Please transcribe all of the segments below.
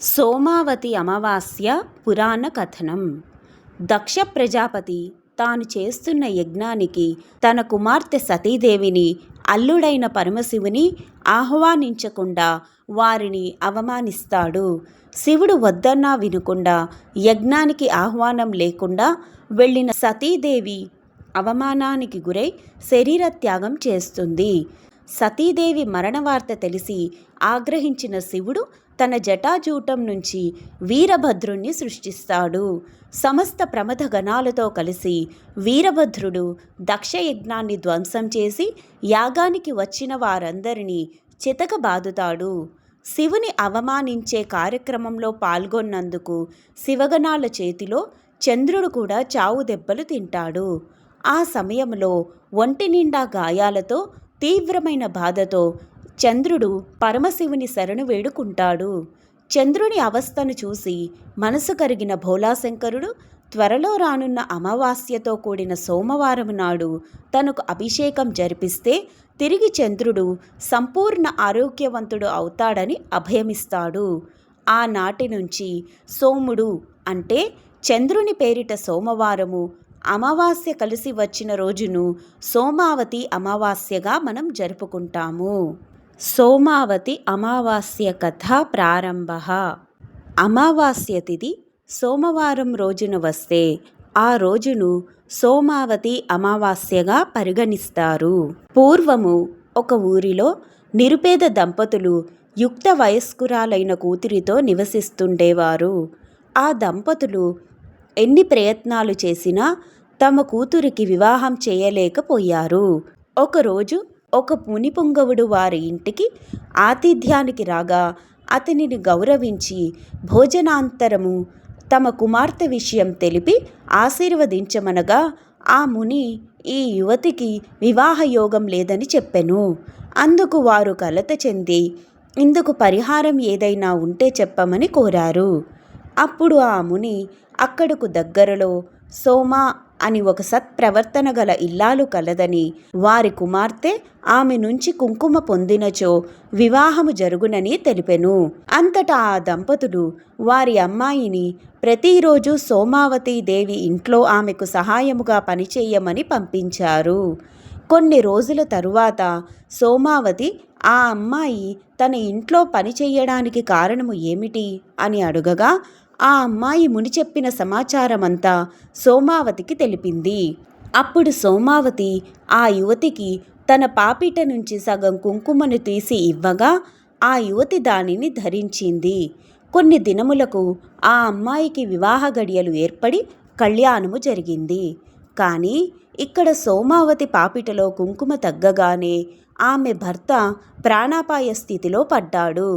సోమావతి అమావాస్య పురాణ కథనం. దక్ష ప్రజాపతి తాను చేస్తున్న యజ్ఞానికి తన కుమార్తె సతీదేవిని, అల్లుడైన పరమశివుని ఆహ్వానించకుండా వారిని అవమానిస్తాడు. శివుడు వద్దన్నా వినకుండా యజ్ఞానికి ఆహ్వానం లేకుండా వెళ్ళిన సతీదేవి అవమానానికి గురై శరీర త్యాగం చేస్తుంది. సతీదేవి మరణ వార్త తెలిసి ఆగ్రహించిన శివుడు తన జటాజూటం నుంచి వీరభద్రుణ్ణి సృష్టిస్తాడు. సమస్త ప్రమథ గణాలతో కలిసి వీరభద్రుడు దక్షయజ్ఞాన్ని ధ్వంసం చేసి యాగానికి వచ్చిన వారందరినీ చితకబాదుతాడు. శివుని అవమానించే కార్యక్రమంలో పాల్గొన్నందుకు శివగణాల చేతిలో చంద్రుడు కూడా చావు దెబ్బలు తింటాడు. ఆ సమయంలో ఒంటి నిండా గాయాలతో తీవ్రమైన బాధతో చంద్రుడు పరమశివుని శరణు వేడుకుంటాడు. చంద్రుని అవస్థను చూసి మనసు కరిగిన భోలాశంకరుడు త్వరలో రానున్న అమావాస్యతో కూడిన సోమవారం నాడు తనకు అభిషేకం జరిపిస్తే తిరిగి చంద్రుడు సంపూర్ణ ఆరోగ్యవంతుడు అవుతాడని అభయమిస్తాడు. ఆనాటి నుంచి సోముడు అంటే చంద్రుని పేరిట సోమవారము, అమావాస్య కలిసి వచ్చిన రోజును సోమావతి అమావాస్యగా మనం జరుపుకుంటాము. సోమావతి అమావాస్య కథ ప్రారంభ. అమావాస్య తిథి సోమవారం రోజున వస్తే ఆ రోజును సోమావతి అమావాస్యగా పరిగణిస్తారు. పూర్వము ఒక ఊరిలో నిరుపేద దంపతులు యుక్త వయస్కురాలైన కూతురితో నివసిస్తుండేవారు. ఆ దంపతులు ఎన్ని ప్రయత్నాలు చేసినా తమ కూతురికి వివాహం చేయలేకపోయారు. ఒకరోజు ఒక మునిపుంగవుడు వారి ఇంటికి ఆతిథ్యానికి రాగా అతనిని గౌరవించి భోజనాంతరము తమ కుమార్తె విషయం తెలిపి ఆశీర్వదించమనగా ఆ ముని ఈ యువతికి వివాహయోగం లేదని చెప్పెను. అందుకు వారు కలత చెంది ఇందుకు పరిహారం ఏదైనా ఉంటే చెప్పమని కోరారు. అప్పుడు ఆ ముని అక్కడకు దగ్గరలో సోమ అని ఒక సత్ప్రవర్తన గల ఇల్లాలు కలదని, వారి కుమార్తె ఆమె నుంచి కుంకుమ పొందినచో వివాహము జరుగునని తెలిపెను. అంతటా ఆ దంపతులు వారి అమ్మాయిని ప్రతిరోజు సోమావతి దేవి ఇంట్లో ఆమెకు సహాయముగా పనిచేయమని పంపించారు. కొన్ని రోజుల తరువాత సోమావతి ఆ అమ్మాయి తన ఇంట్లో పని చేయడానికి కారణము ఏమిటి అని అడుగగా ఆ అమ్మాయి ముని చెప్పిన సమాచారమంతా సోమావతికి తెలిపింది. అప్పుడు సోమావతి ఆ యువతికి తన పాపిట నుంచి సగం కుంకుమను తీసి ఇవ్వగా ఆ యువతి దానిని ధరించింది. కొన్ని దినములకు ఆ అమ్మాయికి వివాహ గడియలు ఏర్పడి కళ్యాణము జరిగింది. కానీ ఇక్కడ సోమావతి పాపిటలో కుంకుమ తగ్గగానే ఆమె భర్త ప్రాణాపాయ స్థితిలో పడ్డాడు.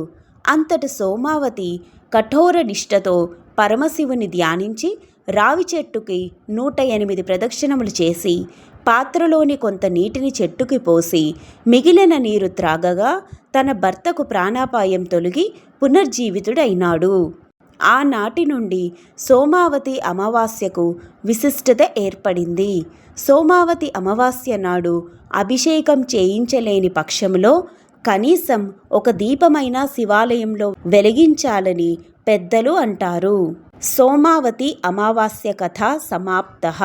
అంతట సోమావతి కఠోర నిష్ఠతో పరమశివుని ధ్యానించి రావి చెట్టుకి 108 ప్రదక్షిణములు చేసి పాత్రలోని కొంత నీటిని చెట్టుకి పోసి మిగిలిన నీరు త్రాగగా తన భర్తకు ప్రాణాపాయం తొలగి పునర్జీవితుడైనాడు. ఆనాటి నుండి సోమావతి అమావాస్యకు విశిష్టత ఏర్పడింది. సోమావతి అమావాస్య నాడు అభిషేకం చేయించలేని పక్షంలో కనీసం ఒక దీపమైనా శివాలయంలో వెలిగించాలని పెద్దలు అంటారు. సోమావతి అమావాస్య కథ సమాప్తః.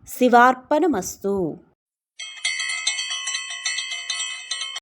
శివార్పణమస్తు.